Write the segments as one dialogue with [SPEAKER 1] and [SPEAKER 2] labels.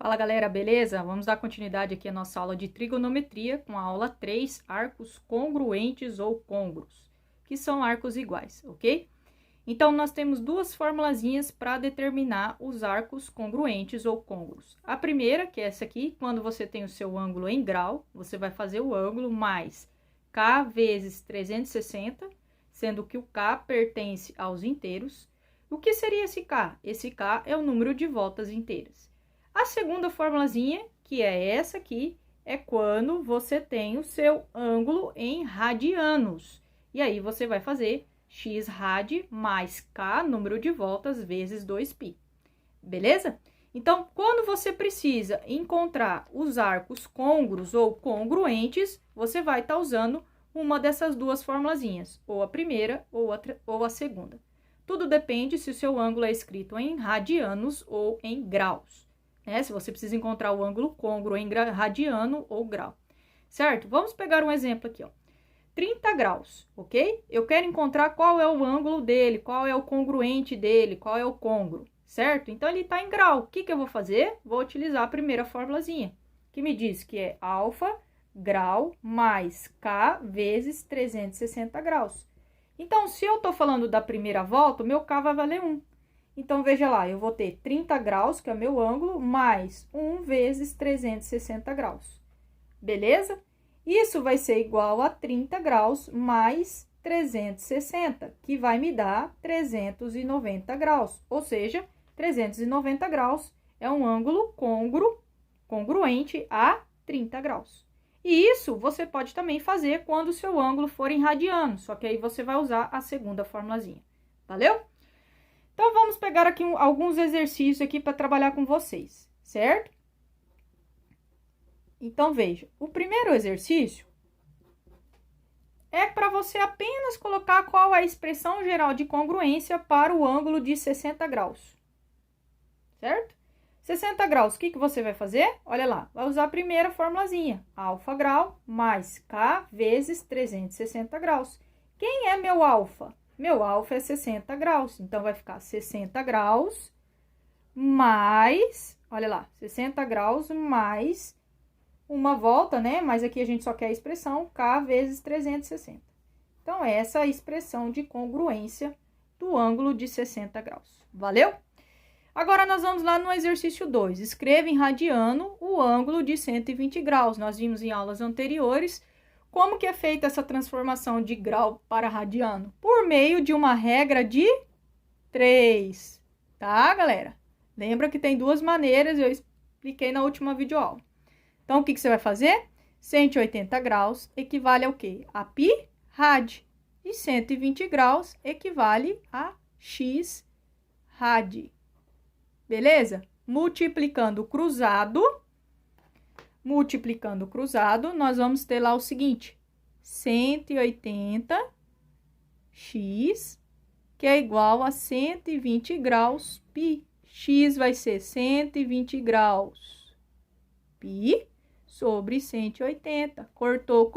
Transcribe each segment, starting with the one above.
[SPEAKER 1] Fala galera, beleza? Vamos dar continuidade aqui à nossa aula de trigonometria com a aula 3, arcos congruentes ou côngruos, que são arcos iguais, ok? Então, nós temos duas formulazinhas para determinar os arcos congruentes ou côngruos. A primeira, que é essa aqui, quando você tem o seu ângulo em grau, você vai fazer o ângulo mais K vezes 360, sendo que o K pertence aos inteiros. O que seria esse K? Esse K é o número de voltas inteiras. A segunda formulazinha, que é essa aqui, é quando você tem o seu ângulo em radianos. E aí, você vai fazer x rad mais k, número de voltas, vezes 2π. Beleza? Então, quando você precisa encontrar os arcos côngruos ou congruentes, você vai estar usando uma dessas duas formulazinhas, ou a primeira ou a segunda. Tudo depende se o seu ângulo é escrito em radianos ou em graus. Se você precisa encontrar o ângulo côngruo em radiano ou grau, certo? Vamos pegar um exemplo aqui, ó. 30 graus, ok? Eu quero encontrar qual é o ângulo dele, qual é o congruente dele, qual é o côngruo, certo? Então, ele está em grau. O que eu vou fazer? Vou utilizar a primeira formulazinha, que me diz que é alfa grau mais k vezes 360 graus. Então, se eu estou falando da primeira volta, o meu k vai valer 1. Então, veja lá, eu vou ter 30 graus, que é o meu ângulo, mais 1 vezes 360 graus. Beleza? Isso vai ser igual a 30 graus mais 360, que vai me dar 390 graus. Ou seja, 390 graus é um ângulo congruente a 30 graus. E isso você pode também fazer quando o seu ângulo for em radiano, só que aí você vai usar a segunda formulazinha. Valeu? Então, vamos pegar aqui alguns exercícios aqui para trabalhar com vocês, certo? Então, veja, o primeiro exercício é para você apenas colocar qual é a expressão geral de congruência para o ângulo de 60 graus, certo? 60 graus, o que você vai fazer? Olha lá, vai usar a primeira formulazinha, alfa grau mais k vezes 360 graus. Quem é meu alfa? Meu alfa é 60 graus, então vai ficar 60 graus mais, olha lá, 60 graus mais uma volta, né? Mas aqui a gente só quer a expressão k vezes 360. Então, essa é a expressão de congruência do ângulo de 60 graus. Valeu? Agora, nós vamos lá no exercício 2. Escreva em radiano o ângulo de 120 graus. Nós vimos em aulas anteriores como que é feita essa transformação de grau para radiano? Por meio de uma regra de 3, tá, galera? Lembra que tem duas maneiras, eu expliquei na última videoaula. Então, o que você vai fazer? 180 graus equivale ao quê? A π rad. E 120 graus equivale a x rad. Beleza? Multiplicando o cruzado, nós vamos ter lá o seguinte, 180x, que é igual a 120 graus π. X vai ser 120 graus π sobre 180. Cortou,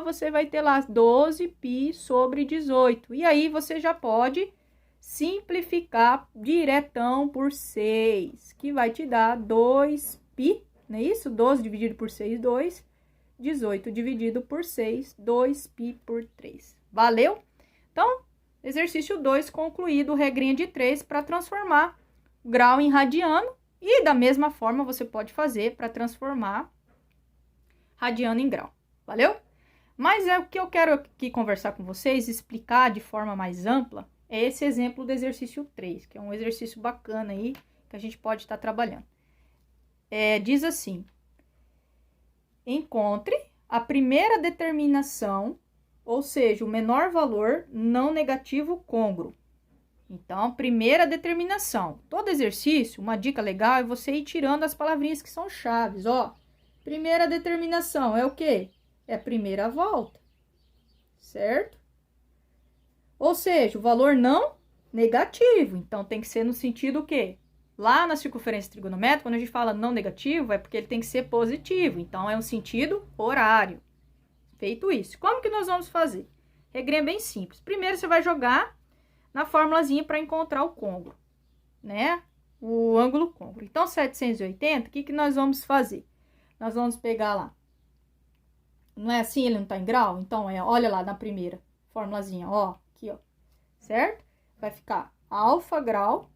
[SPEAKER 1] você vai ter lá 12π sobre 18. E aí, você já pode simplificar diretão por 6, que vai te dar 2π. Não é isso? 12 dividido por 6, 2. 18 dividido por 6, 2π por 3. Valeu? Então, exercício 2 concluído, regrinha de 3 para transformar o grau em radiano. E da mesma forma, você pode fazer para transformar radiano em grau. Valeu? Mas o que eu quero aqui conversar com vocês, explicar de forma mais ampla, é esse exemplo do exercício 3, que é um exercício bacana aí, que a gente pode estar trabalhando. Diz assim, encontre a primeira determinação, ou seja, o menor valor não negativo côngruo. Então, primeira determinação. Todo exercício, uma dica legal é você ir tirando as palavrinhas que são chaves, ó. Primeira determinação é o quê? É a primeira volta, certo? Ou seja, o valor não negativo. Então, tem que ser no sentido o quê? Lá na circunferência trigonométrica, quando a gente fala não negativo, é porque ele tem que ser positivo. Então, é um sentido horário. Feito isso. Como que nós vamos fazer? Regrinha bem simples. Primeiro, você vai jogar na formulazinha para encontrar o côngruo, né? o ângulo côngruo. Então, 780, o que que nós vamos fazer? Nós vamos pegar lá. Não é assim? Ele não tá em grau? Então, olha lá na primeira formulazinha, ó. Aqui, ó. Certo? Vai ficar alfa grau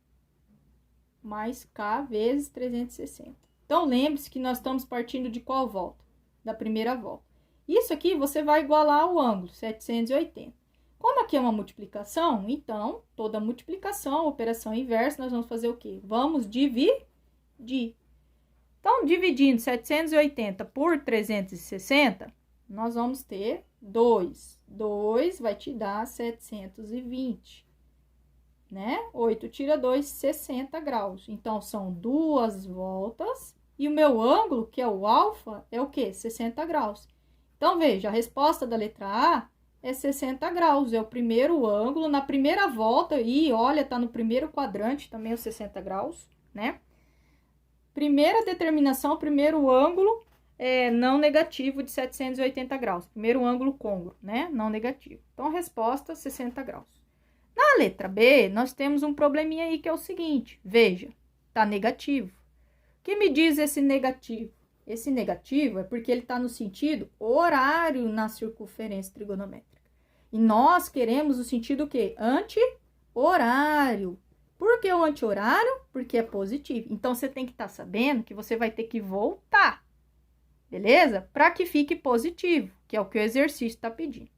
[SPEAKER 1] mais K vezes 360. Então, lembre-se que nós estamos partindo de qual volta? Da primeira volta. Isso aqui você vai igualar o ângulo, 780. Como aqui é uma multiplicação, então, toda multiplicação, operação inversa, nós vamos fazer o quê? Vamos dividir. Então, dividindo 780 por 360, nós vamos ter 2. 2 vai te dar 720, né? 8 tira 2, 60 graus. Então, são 2 voltas. E o meu ângulo, que é o alfa, é o quê? 60 graus. Então, veja, a resposta da letra A é 60 graus. É o primeiro ângulo. Na primeira volta, e olha, tá no primeiro quadrante também os 60 graus, né? Primeira determinação, primeiro ângulo não negativo de 780 graus. Primeiro ângulo côngruo, né? Não negativo. Então, a resposta, 60 graus. Na letra B, nós temos um probleminha aí que é o seguinte. Veja, tá negativo. O que me diz esse negativo? Esse negativo é porque ele está no sentido horário na circunferência trigonométrica. E nós queremos o sentido o quê? Anti-horário. Por que o anti-horário? Porque é positivo. Então, você tem que estar sabendo que você vai ter que voltar, beleza? Para que fique positivo, que é o que o exercício está pedindo.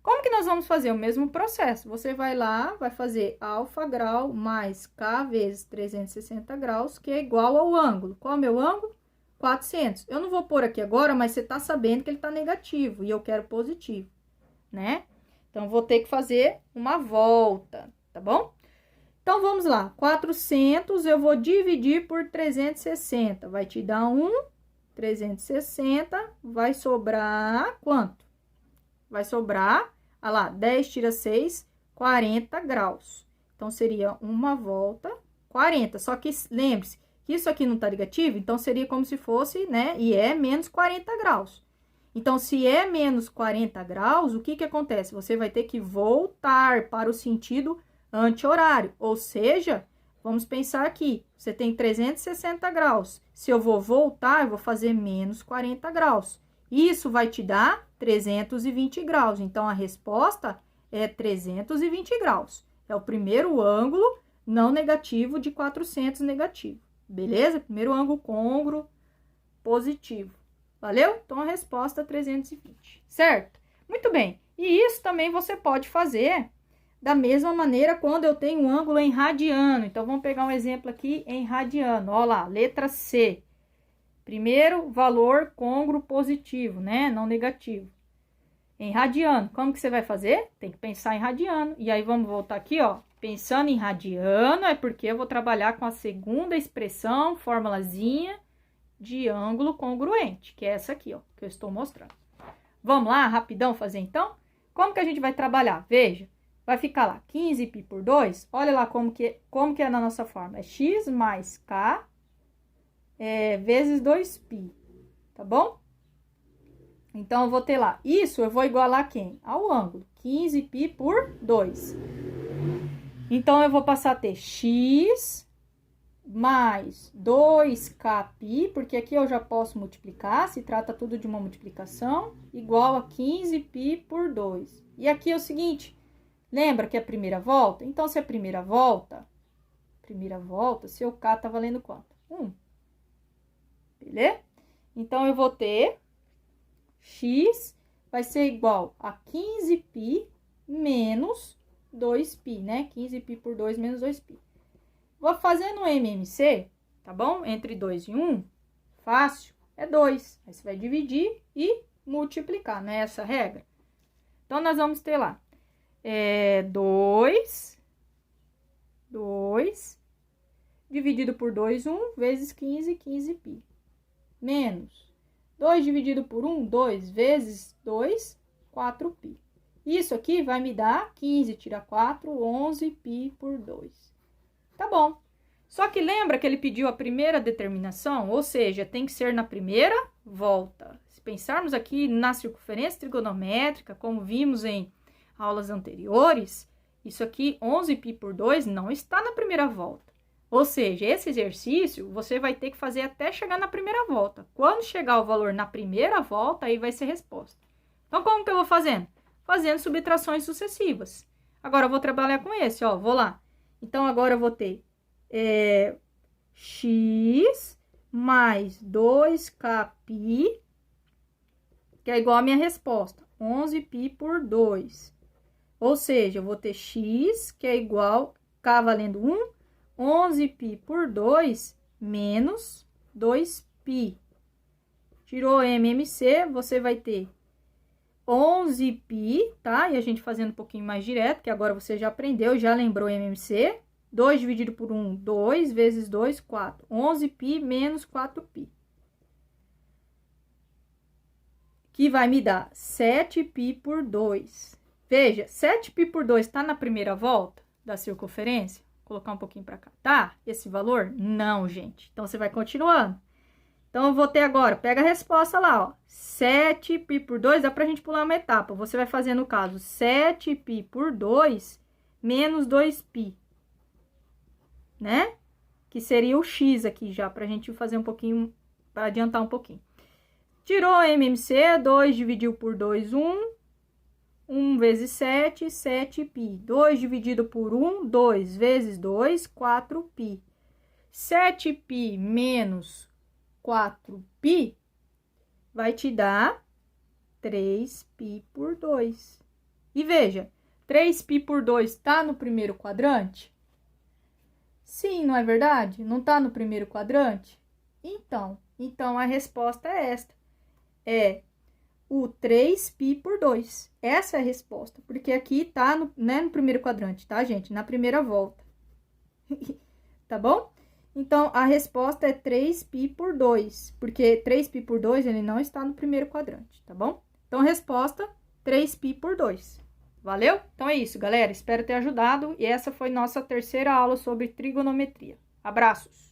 [SPEAKER 1] Como que nós vamos fazer? O mesmo processo. Você vai lá, vai fazer alfa grau mais K vezes 360 graus, que é igual ao ângulo. Qual é o meu ângulo? 400. Eu não vou pôr aqui agora, mas você está sabendo que ele está negativo e eu quero positivo, né? Então, vou ter que fazer uma volta, tá bom? Então, vamos lá. 400 eu vou dividir por 360. Vai te dar 360. Vai sobrar quanto? Vai sobrar, olha lá, 10 tira 6, 40 graus. Então, seria uma volta, 40. Só que, lembre-se, que isso aqui não tá negativo, então seria como se fosse, né, e é menos 40 graus. Então, se é menos 40 graus, o que que acontece? Você vai ter que voltar para o sentido anti-horário. Ou seja, vamos pensar aqui, você tem 360 graus. Se eu vou voltar, eu vou fazer menos 40 graus. Isso vai te dar 320 graus. Então, a resposta é 320 graus. É o primeiro ângulo não negativo de 400 negativo. Beleza? Primeiro ângulo côngruo positivo. Valeu? Então, a resposta é 320. Certo? Muito bem. E isso também você pode fazer da mesma maneira quando eu tenho um ângulo em radiano. Então, vamos pegar um exemplo aqui em radiano. Olha lá, letra C. Primeiro valor côngruo positivo, né? Não negativo. Em radiano, como que você vai fazer? Tem que pensar em radiano. E aí, vamos voltar aqui, ó. Pensando em radiano é porque eu vou trabalhar com a segunda expressão, formulazinha de ângulo congruente, que é essa aqui, ó, que eu estou mostrando. Vamos lá, rapidão fazer então? Como que a gente vai trabalhar? Veja, vai ficar lá 15π por 2, olha lá como que é na nossa forma. É x mais k vezes 2π, tá bom? Então, eu vou ter lá, isso eu vou igualar a quem? Ao ângulo, 15π por 2. Então, eu vou passar a ter x mais 2kπ, porque aqui eu já posso multiplicar, se trata tudo de uma multiplicação, igual a 15π por 2. E aqui é o seguinte, lembra que é a primeira volta? Então, se é a primeira volta, seu k tá valendo quanto? 1. Beleza? Então, eu vou ter x vai ser igual a 15π menos 2π, né? 15π por 2 menos 2π. Vou fazer no MMC, tá bom? Entre 2 e 1, fácil, é 2. Aí você vai dividir e multiplicar, né? Essa regra. Então, nós vamos ter lá 2 dividido por 2, 1, vezes 15, 15π. Menos 2 dividido por 1, 2, vezes 2, 4π. Isso aqui vai me dar 15, tira 4, 11π por 2. Tá bom. Só que lembra que ele pediu a primeira determinação? Ou seja, tem que ser na primeira volta. Se pensarmos aqui na circunferência trigonométrica, como vimos em aulas anteriores, isso aqui, 11π por 2, não está na primeira volta. Ou seja, esse exercício você vai ter que fazer até chegar na primeira volta. Quando chegar o valor na primeira volta, aí vai ser resposta. Então, como que eu vou fazendo? Fazendo subtrações sucessivas. Agora, eu vou trabalhar com esse, ó, vou lá. Então, agora eu vou ter x mais 2kπ, que é igual a minha resposta, 11π por 2. Ou seja, eu vou ter x, que é igual, k valendo 1, 11π por 2 menos 2π. Tirou MMC, você vai ter 11π, tá? E a gente fazendo um pouquinho mais direto, que agora você já aprendeu, já lembrou MMC. 2 dividido por 1, 2 vezes 2, 4. 11π menos 4π. Que vai me dar 7π por 2. Veja, 7π por 2 tá na primeira volta da circunferência? Vou colocar um pouquinho para cá. Tá? Esse valor? Não, gente. Então, você vai continuando. Então, eu vou ter agora, pega a resposta lá, ó. 7π por 2, dá pra gente pular uma etapa. Você vai fazer, no caso, 7π por 2 menos 2π. Né? Que seria o x aqui já, pra gente fazer um pouquinho, para adiantar um pouquinho. Tirou MMC, 2 dividido por 2, 1. 1 vezes 7, 7π. 2 dividido por 1, 2 vezes 2, 4π. 7π menos 4π vai te dar 3π por 2. E veja, 3π por 2 tá no primeiro quadrante? Sim, não é verdade? Não tá no primeiro quadrante? Então a resposta é esta. É o 3π por 2. Essa é a resposta, porque aqui tá no primeiro quadrante, tá, gente? Na primeira volta. Tá bom? Então, a resposta é 3π por 2, porque 3π por 2, ele não está no primeiro quadrante, tá bom? Então, resposta, 3π por 2. Valeu? Então, é isso, galera. Espero ter ajudado. E essa foi nossa terceira aula sobre trigonometria. Abraços!